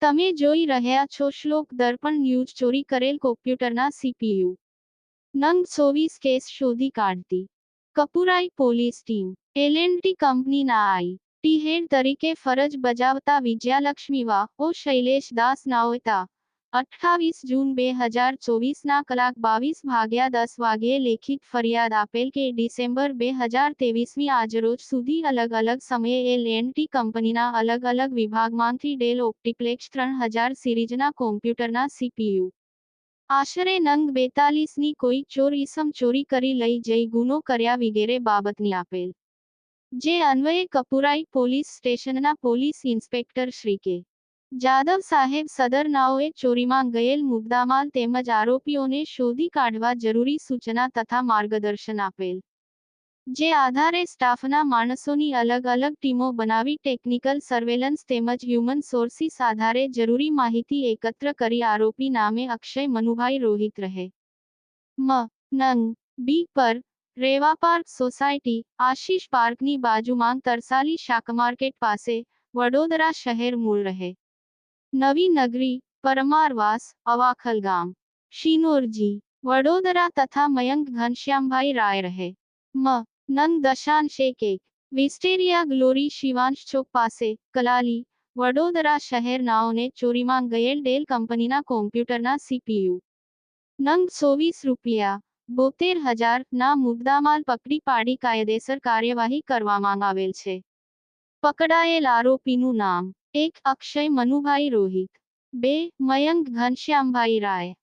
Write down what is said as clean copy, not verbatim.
તમે જોઈ રહ્યા છો શ્લોક દર્પણ ન્યૂઝ. ચોરી કરેલ કોમ્પ્યુટરના સીપીયુ નંગ 24 કેસ શોધી કાઢતી કપુરાઈ પોલીસ ટીમ. એલ&ટી કંપનીના આઈ.ટી હેડ તરીકે ફરજ બજાવતા વિજયાલક્ષ્મી ઓ શૈલેષ દાસ નાઓતા 28 જૂન 2024 ના કલાક 22:10 વાગ્યે લેખિત ફરિયાદ આપેલ કે ડિસેમ્બર 2023 આજરોજ સુધી અલગ અલગ સમયે એલ&ટી કંપનીના અલગ અલગ વિભાગમાંથી ડેલ ઓપ્ટિપ્લેક્સ 3000 સિરીઝના કોમ્પ્યુટરના સીપીયુ આશરે નંગ 42ની કોઈ ચોર ઈસમ ચોરી કરી લઈ જઈ ગુનો કર્યા વગેરે બાબતની આપેલ. જે અન્વયે કપુરાઈ પોલીસ સ્ટેશનના પોલીસ ઇન્સ્પેક્ટર શ્રી કે. જાદવ સાહેબ સદર નાઓએ ચોરીમાં ગયેલ મુદ્દામાલ તેમજ આરોપીઓને શોધી કાઢવા જરૂરી સૂચના તથા માર્ગદર્શન આપેલ. જે આધારે સ્ટાફના માણસોની અલગ અલગ ટીમો બનાવી ટેકનિકલ સર્વેલન્સ તેમજ હ્યુમન સોર્સિસ આધારે જરૂરી માહિતી એકત્ર કરી આરોપી નામે અક્ષય મનુભાઈ રોહિત રહે નંગ બી પર રેવા પાર્ક સોસાયટી આશીષ પાર્કની બાજુમાં તરસાલી શાકમાર્કેટ પાસે વડોદરા શહેર મૂળ રહે નવી નગરી પરમારવાસ અવાખલ ગામ શિનોરજી વડોદરા તથા મયંક ઘનશ્યામભાઈ રાય રહે નંગ 1.1 વિસ્ટેરિયા ગ્લોરી શિવાંશ ચોક પાસે કલાલી વડોદરા શહેર નાઓને ચોરીમાં ગયેલ ડેલ કંપનીના કોમ્પ્યુટરના સીપીયુ નંગ 24 રૂપિયા 72,000 ના મુદ્દામાલ પકડી પાડી કાયદેસર કાર્યવાહી કરવામાં આવેલ છે. પકડાયેલ આરોપીનું નામ 1. અક્ષય મનુભાઈ રોહિત 2. મયંક ઘનશ્યામભાઈ રાય